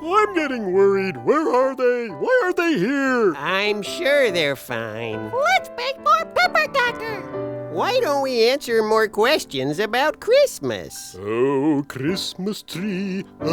I'm getting worried. Where are they? Why aren't they here? I'm sure they're fine. Let's make more pepper cacker. Why don't we answer more questions about Christmas? Oh, Christmas tree, thy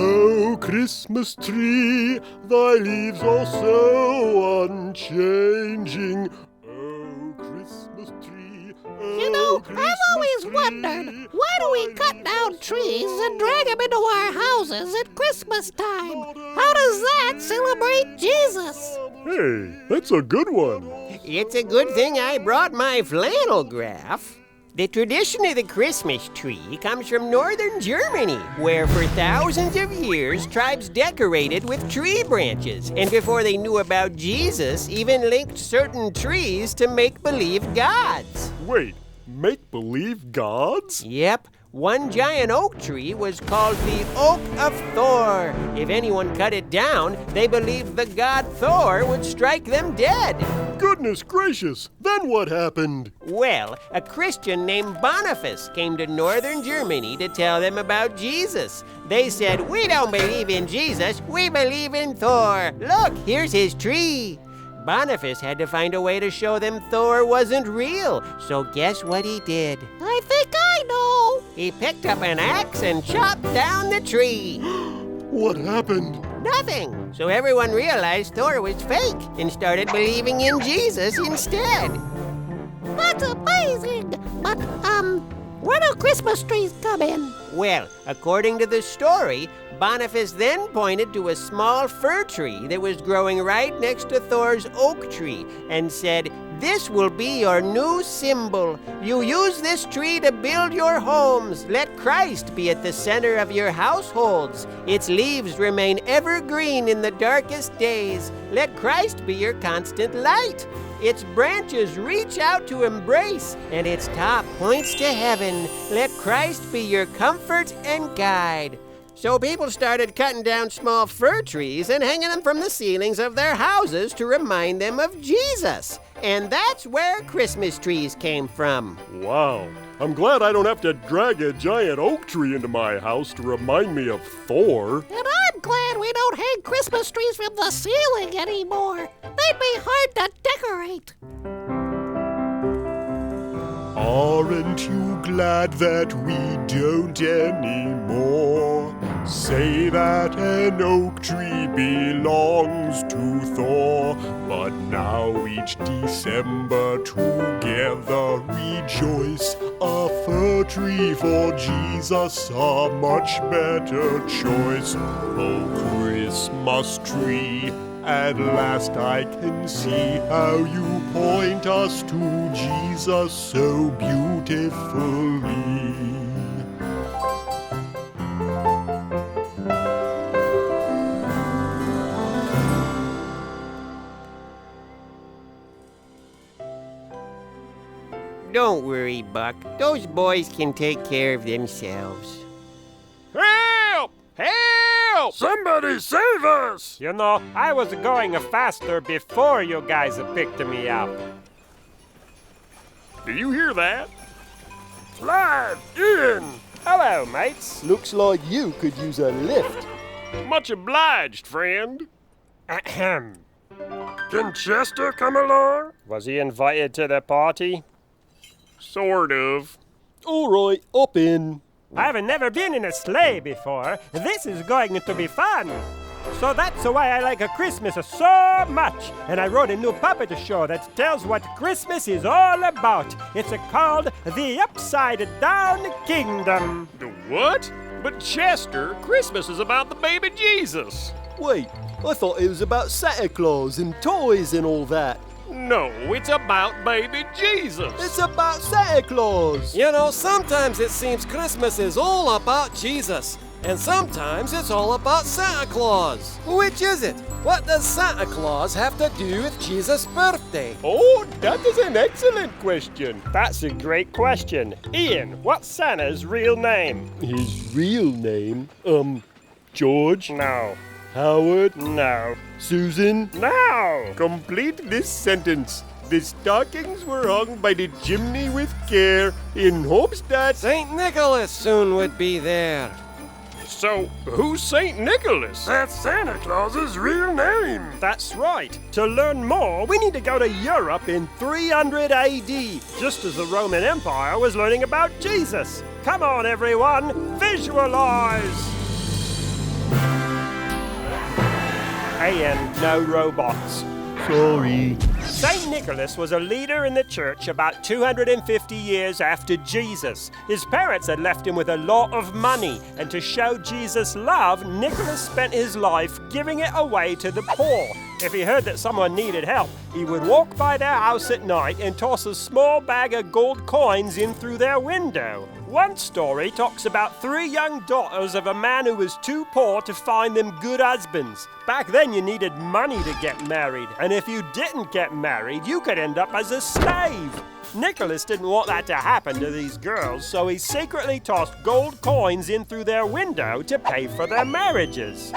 leaves are so unchanging. Oh, Christmas tree, You know, I've always wondered, why do we cut down trees and drag them into our houses at Christmas time? How does that celebrate Jesus? Hey, that's a good one. It's a good thing I brought my flannel graph. The tradition of the Christmas tree comes from northern Germany, where for thousands of years, tribes decorated with tree branches, and before they knew about Jesus, even linked certain trees to make-believe gods. Wait, make-believe gods? Yep. One giant oak tree was called the Oak of Thor. If anyone cut it down, they believed the god Thor would strike them dead. Goodness gracious, then what happened? Well, a Christian named Boniface came to northern Germany to tell them about Jesus. They said, "We don't believe in Jesus, we believe in Thor. Look, here's his tree." Boniface had to find a way to show them Thor wasn't real, so guess what he did? I think I know. He picked up an axe and chopped down the tree. What happened? Nothing. So everyone realized Thor was fake and started believing in Jesus instead. That's amazing. But, where do Christmas trees come in? Well, according to the story, Boniface then pointed to a small fir tree that was growing right next to Thor's oak tree and said, "This will be your new symbol. You use this tree to build your homes. Let Christ be at the center of your households. Its leaves remain evergreen in the darkest days. Let Christ be your constant light. Its branches reach out to embrace, and its top points to heaven. Let Christ be your comfort and guide." So people started cutting down small fir trees and hanging them from the ceilings of their houses to remind them of Jesus. And that's where Christmas trees came from. Wow, I'm glad I don't have to drag a giant oak tree into my house to remind me of Thor. And I'm glad we don't hang Christmas trees from the ceiling anymore. They'd be hard to decorate. Aren't you glad that we don't anymore? Say that an oak tree belongs to Thor, but now each December together rejoice. A fir tree for Jesus, a much better choice. Oh, Christmas tree, at last I can see how you point us to Jesus so beautifully. Don't worry, Buck. Those boys can take care of themselves. Help! Help! Somebody save us! You know, I was going faster before you guys picked me up. Do you hear that? Slide in! Hello, mates. Looks like you could use a lift. Much obliged, friend. Ahem. Can Chester come along? Was he invited to the party? Sort of. All right, up in. I've never been in a sleigh before. This is going to be fun. So that's why I like Christmas so much. And I wrote a new puppet show that tells what Christmas is all about. It's called The Upside Down Kingdom. The what? But Chester, Christmas is about the baby Jesus. Wait, I thought it was about Santa Claus and toys and all that. No, it's about baby Jesus. It's about Santa Claus. You know, sometimes it seems Christmas is all about Jesus, and sometimes it's all about Santa Claus. Which is it? What does Santa Claus have to do with Jesus' birthday? Oh, that is an excellent question. That's a great question. Ian, what's Santa's real name? His real name? George? No. Howard? No. Susan? No! Complete this sentence. The stockings were hung by the chimney with care in hopes that... St. Nicholas soon would be there. So, who's St. Nicholas? That's Santa Claus's real name. That's right. To learn more, we need to go to Europe in 300 AD, just as the Roman Empire was learning about Jesus. Come on, everyone, visualize! And no robots. Sorry. St. Nicholas was a leader in the church about 250 years after Jesus. His parents had left him with a lot of money, and to show Jesus' love, Nicholas spent his life giving it away to the poor. If he heard that someone needed help, he would walk by their house at night and toss a small bag of gold coins in through their window. One story talks about 3 young daughters of a man who was too poor to find them good husbands. Back then you needed money to get married, and if you didn't get married, you could end up as a slave. Nicholas didn't want that to happen to these girls, so he secretly tossed gold coins in through their window to pay for their marriages.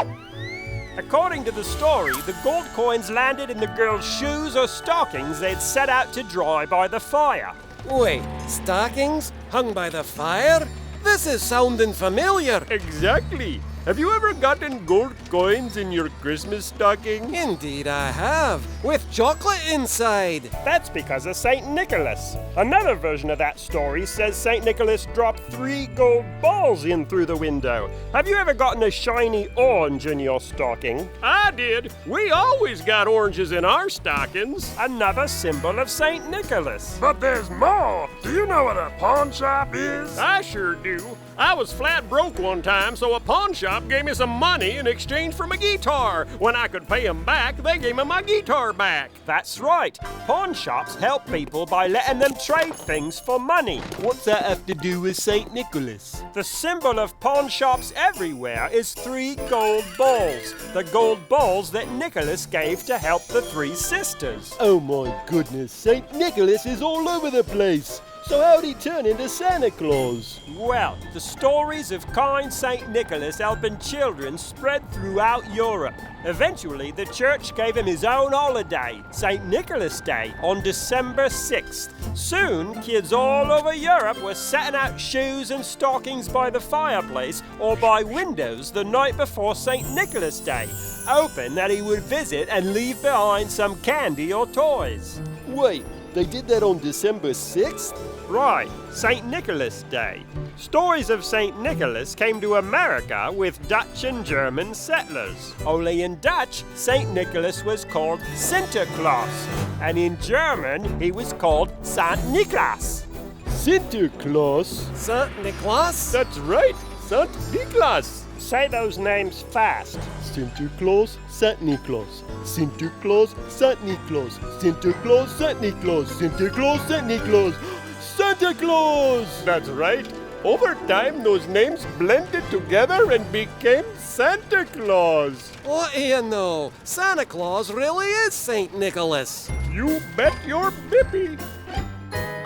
According to the story, the gold coins landed in the girls' shoes or stockings they'd set out to dry by the fire. Wait, stockings hung by the fire? This is sounding familiar. Exactly. Have you ever gotten gold coins in your Christmas stocking? Indeed I have, with chocolate inside. That's because of St. Nicholas. Another version of that story says St. Nicholas dropped 3 gold balls in through the window. Have you ever gotten a shiny orange in your stocking? I did. We always got oranges in our stockings. Another symbol of St. Nicholas. But there's more. Do you know what a pawn shop is? I sure do. I was flat broke one time, so a pawn shop gave me some money in exchange for my guitar. When I could pay them back, they gave me my guitar back. That's right. Pawn shops help people by letting them trade things for money. What's that have to do with St. Nicholas? The symbol of pawn shops everywhere is 3 gold balls. The gold balls that Nicholas gave to help the 3 sisters. Oh my goodness, St. Nicholas is all over the place. So how'd he turn into Santa Claus? Well, the stories of kind St. Nicholas helping children spread throughout Europe. Eventually, the church gave him his own holiday, St. Nicholas Day, on December 6th. Soon, kids all over Europe were setting out shoes and stockings by the fireplace or by windows the night before St. Nicholas Day, hoping that he would visit and leave behind some candy or toys. Wait, they did that on December 6th? Right, St. Nicholas Day. Stories of St. Nicholas came to America with Dutch and German settlers. Only in Dutch, St. Nicholas was called Sinterklaas, and in German, he was called St. Niklaas. Sinterklaas? St. Nicholas? That's right, St. Nicholas. Say those names fast. Sinterklaas, St. Niklaas. Sinterklaas, St. Niklaas. Sinterklaas, St. Niklaas. Sinterklaas, St. Niklaas. Santa Claus! That's right. Over time, those names blended together and became Santa Claus. What do you know? Santa Claus really is St. Nicholas. You bet your bippy.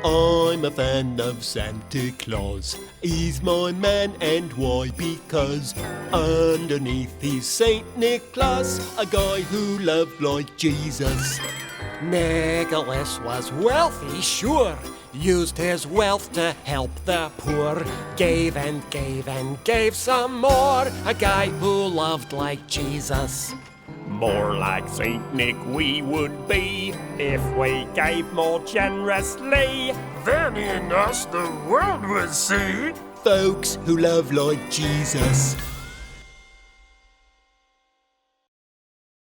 I'm a fan of Santa Claus. He's my man, and why? Because underneath he's St. Nicholas, a guy who loved like Jesus. Nicholas was wealthy, sure. Used his wealth to help the poor. Gave and gave and gave some more. A guy who loved like Jesus. More like St. Nick we would be if we gave more generously. Then in us the world would see. Folks who love like Jesus.